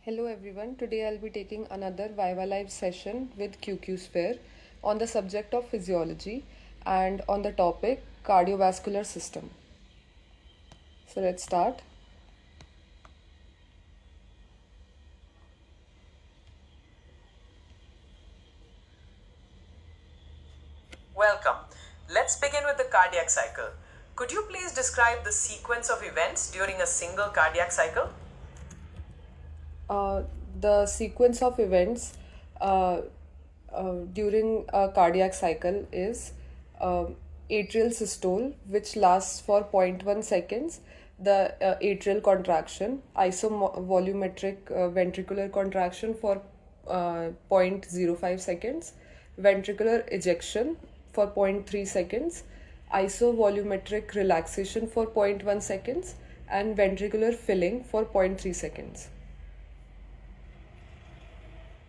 Hello everyone, today I'll be taking another VivaLive session with QQSphere on the subject of physiology and on the topic cardiovascular system. So let's start. Welcome. Let's begin with the cardiac cycle. Could you please describe the sequence of events during a single cardiac cycle? The sequence of events during a cardiac cycle is atrial systole, which lasts for 0.1 seconds, the atrial contraction, isovolumetric ventricular contraction for 0.05 seconds, ventricular ejection for 0.3 seconds, isovolumetric relaxation for 0.1 seconds, and ventricular filling for 0.3 seconds.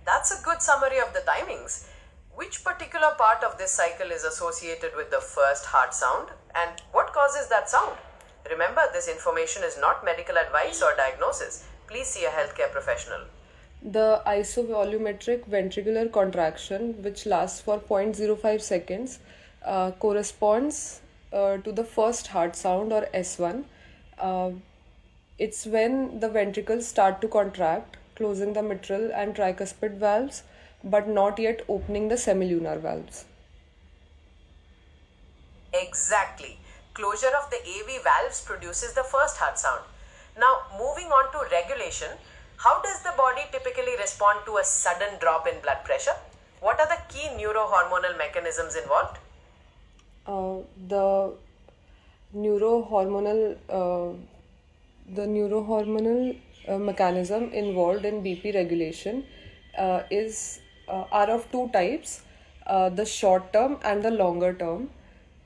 That's a good summary of the timings. Which particular part of this cycle is associated with the first heart sound and what causes that sound? Remember, this information is not medical advice or diagnosis. Please see a healthcare professional. The isovolumetric ventricular contraction, which lasts for 0.05 seconds, corresponds to the first heart sound or S1. It's when the ventricles start to contract, closing the mitral and tricuspid valves, but not yet opening the semilunar valves. Exactly. Closure of the AV valves produces the first heart sound. Now, moving on to regulation, how does the body typically respond to a sudden drop in blood pressure? What are the key neurohormonal mechanisms involved? The neurohormonal mechanism involved in BP regulation are of two types, the short term and the longer term.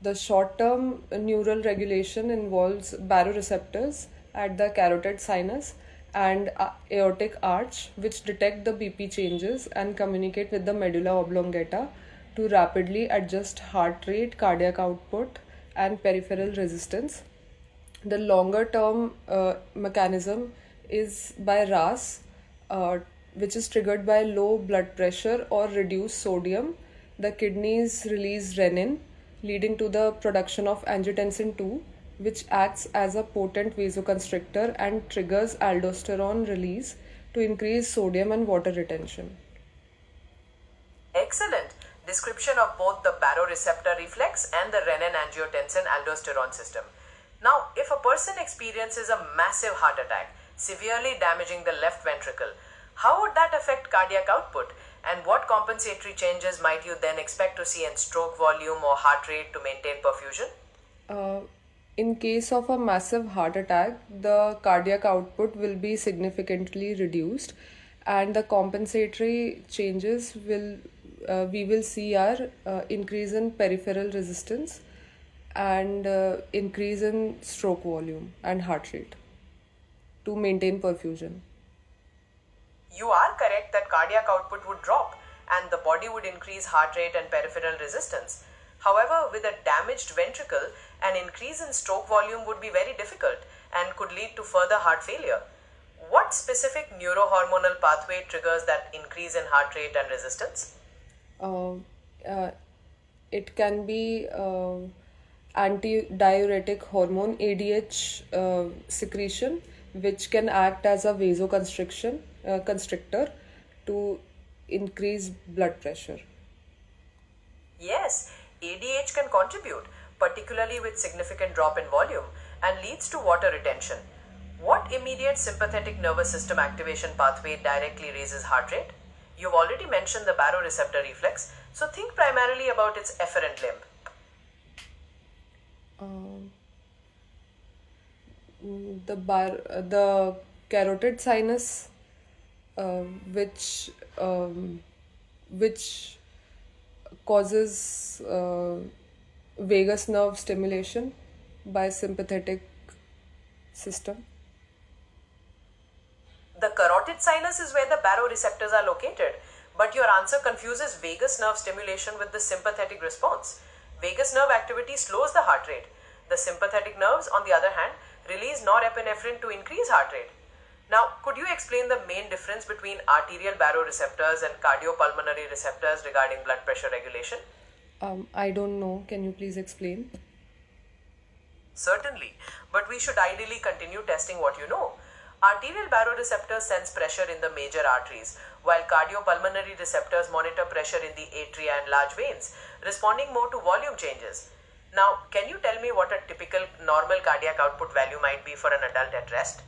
The short term neural regulation involves baroreceptors at the carotid sinus and aortic arch, which detect the BP changes and communicate with the medulla oblongata to rapidly adjust heart rate, cardiac output, and peripheral resistance. The longer term mechanism is by RAS, which is triggered by low blood pressure or reduced sodium. The kidneys release renin, leading to the production of angiotensin 2, which acts as a potent vasoconstrictor and triggers aldosterone release to increase sodium and water retention. Excellent description of both the baroreceptor reflex and the renin-angiotensin aldosterone system. Now, if a person experiences a massive heart attack, severely damaging the left ventricle, how would that affect cardiac output? And what compensatory changes might you then expect to see in stroke volume or heart rate to maintain perfusion? In case of a massive heart attack, the cardiac output will be significantly reduced, and the compensatory changes we will see are increase in peripheral resistance and increase in stroke volume and heart rate to maintain perfusion. You are correct that cardiac output would drop and the body would increase heart rate and peripheral resistance. However, with a damaged ventricle, an increase in stroke volume would be very difficult and could lead to further heart failure. What specific neurohormonal pathway triggers that increase in heart rate and resistance? It can be antidiuretic hormone ADH secretion, which can act as a vasoconstrictor to increase blood pressure. Yes, ADH can contribute, particularly with significant drop in volume, and leads to water retention. What immediate sympathetic nervous system activation pathway directly raises heart rate? You've already mentioned the baroreceptor reflex, so think primarily about its efferent limb. The carotid sinus, which causes vagus nerve stimulation by sympathetic system. The carotid sinus is where the baroreceptors are located, but your answer confuses vagus nerve stimulation with the sympathetic response. Vagus nerve activity slows the heart rate. The sympathetic nerves, on the other hand, release norepinephrine to increase heart rate. Now, could you explain the main difference between arterial baroreceptors and cardiopulmonary receptors regarding blood pressure regulation? I don't know. Can you please explain? Certainly, but we should ideally continue testing what you know. Arterial baroreceptors sense pressure in the major arteries, while cardiopulmonary receptors monitor pressure in the atria and large veins, responding more to volume changes. Now, can you tell me what a typical normal cardiac output value might be for an adult at rest?